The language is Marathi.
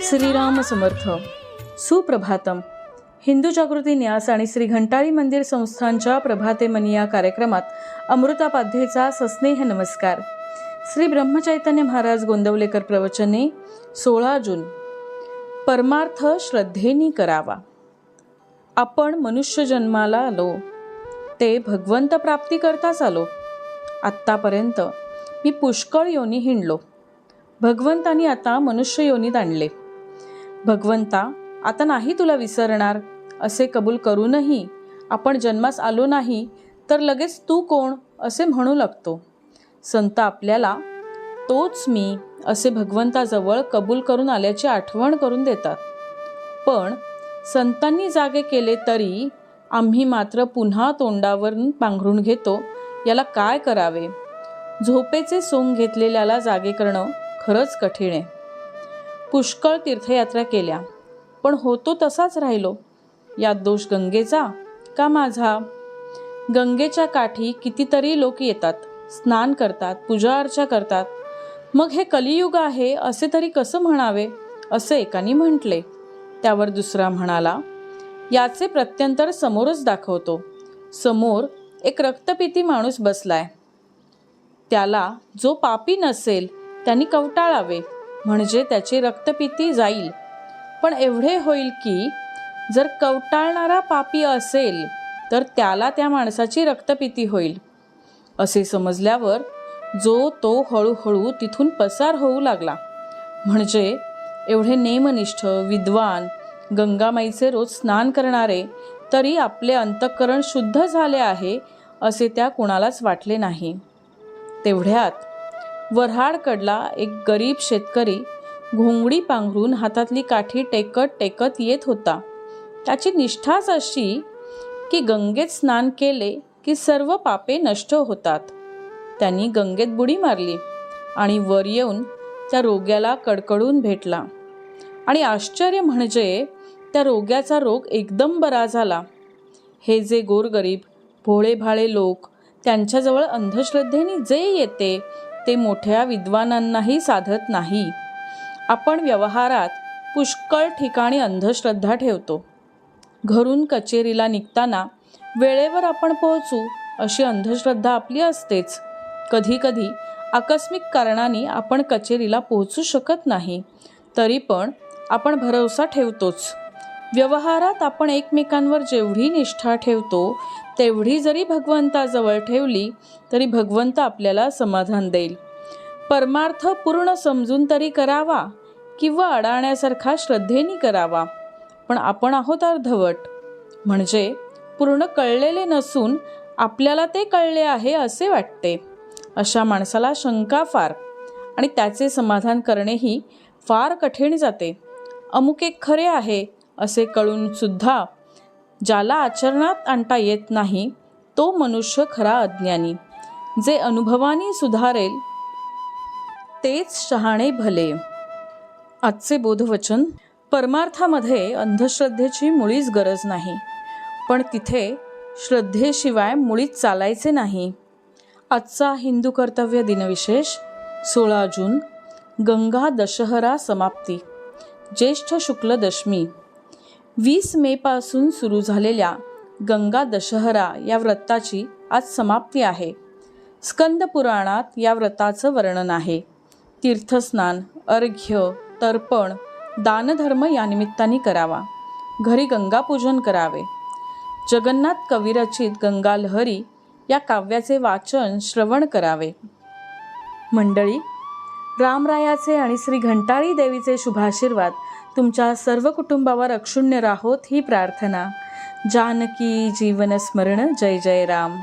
श्रीराम समर्थ. सुप्रभातम. हिंदू जागृती न्यास आणि श्री घंटाळी मंदिर संस्थांच्या प्रभाते मनी या कार्यक्रमात अमृतापाध्येचा सस्नेह नमस्कार. श्री ब्रह्मचैतन्य महाराज गोंदवलेकर प्रवचने 16 जून. परमार्थ श्रद्धेनी करावा. आपण मनुष्य जन्माला आलो ते भगवंत प्राप्ती करताच आलो. आत्तापर्यंत मी पुष्कळ योनी हिंडलो. भगवंतानी आता मनुष्य योनीत आणले. भगवंता आता नाही तुला विसरणार असे कबूल करूनही आपण जन्मास आलो नाही तर लगेच तू कोण असे म्हणू लागतो. संत आपल्याला तोच मी असे भगवंताजवळ कबूल करून आल्याची आठवण करून देतात. पण संतांनी जागे केले तरी आम्ही मात्र पुन्हा तोंडावरून पांघरून घेतो. याला काय करावे? झोपेचे सोंग घेतलेल्याला जागे करणं खरंच कठीण आहे. पुष्कळ तीर्थयात्रा केल्या पण होतो तसाच राहिलो. यात दोष गंगेचा का माझा? गंगेच्या काठी कितीतरी लोक येतात, स्नान करतात, पूजा अर्चा करतात. मग हे कलियुग आहे असे तरी कसं म्हणावे असे एकाने म्हटले. त्यावर दुसरा म्हणाला, याचे प्रत्यंतर समोरच दाखवतो. समोर एक रक्तपिती माणूस बसलाय. त्याला जो पापी नसेल त्यांनी कवटाळावे म्हणजे त्याची रक्तपिती जाईल. पण एवढे होईल की जर कवटाळणारा पापी असेल तर त्याला त्या माणसाची रक्तपिती होईल असे समजल्यावर जो तो हळूहळू तिथून पसार होऊ लागला. म्हणजे एवढे नेमनिष्ठ विद्वान गंगामाईचे रोज स्नान करणारे तरी आपले अंतःकरण शुद्ध झाले आहे असे त्या कुणालाच वाटले नाही. तेवढ्यात वऱ्हाडकडला एक गरीब शेतकरी घोंगडी पांघरून हातातली काठी टेकत टेकत येत होता. त्याची निष्ठाच अशी की गंगेत स्नान केले की सर्व पापे नष्ट होतात. त्यांनी गंगेत बुडी मारली आणि वर येऊन त्या रोग्याला कडकडून भेटला. आणि आश्चर्य म्हणजे त्या रोग्याचा रोग एकदम बरा झाला. हे जे गोरगरीब भोळे भाळे लोक त्यांच्याजवळ अंधश्रद्धेने जे येते ते मोठ्या विद्वानांनाही साधत नाही. आपण व्यवहारात पुष्कळ ठिकाणी अंधश्रद्धा ठेवतो. घरून कचेरीला निघताना वेळेवर आपण पोहोचू अशी अंधश्रद्धा आपली असतेच. कधी कधी आकस्मिक कारणाने आपण कचेरीला पोहोचू शकत नाही तरी पण आपण भरवसा ठेवतोच. व्यवहारात आपण एकमेकांवर जेवढी निष्ठा ठेवतो तेवढी जरी भगवंताजवळ ठेवली तरी भगवंत आपल्याला समाधान देईल. परमार्थ पूर्ण समजून तरी करावा किंवा अडाण्यासारखा श्रद्धेने करावा. पण आपण आहोत अर्धवट म्हणजे पूर्ण कळलेले नसून आपल्याला ते कळले आहे असे वाटते. अशा माणसाला शंका फार आणि त्याचे समाधान करणेही फार कठीण जाते. अमुक एक खरे आहे असे कळून सुद्धा ज्याला आचरणात आणता येत नाही तो मनुष्य खरा अज्ञानी. जे अनुभवाने सुधारेल तेच शहाणे भले. आजचे बोधवचन. परमार्थामध्ये अंधश्रद्धेची मुळीच गरज नाही पण तिथे श्रद्धेशिवाय मुळीच चालायचे नाही. आजचा हिंदू कर्तव्य दिनविशेष 16 जून. गंगा दशहरा समाप्ती. ज्येष्ठ शुक्ल दशमी. 20 मे पासून सुरू झालेल्या गंगा दशहरा या व्रताची आज समाप्ती आहे. स्कंद पुराणात या व्रताचं वर्णन आहे. तीर्थस्नान, अर्घ्य, तर्पण, दानधर्म या निमित्ताने करावा. घरी गंगापूजन करावे. जगन्नाथ कविरचित गंगा लहरी या काव्याचे वाचन श्रवण करावे. मंडळी, रामरायाचे आणि श्री घंटाळी देवीचे शुभाशीर्वाद तुमच्या सर्व कुटुंबावर अक्षुण्य राहोत ही प्रार्थना. जानकी जीवन स्मरण. जय जय राम.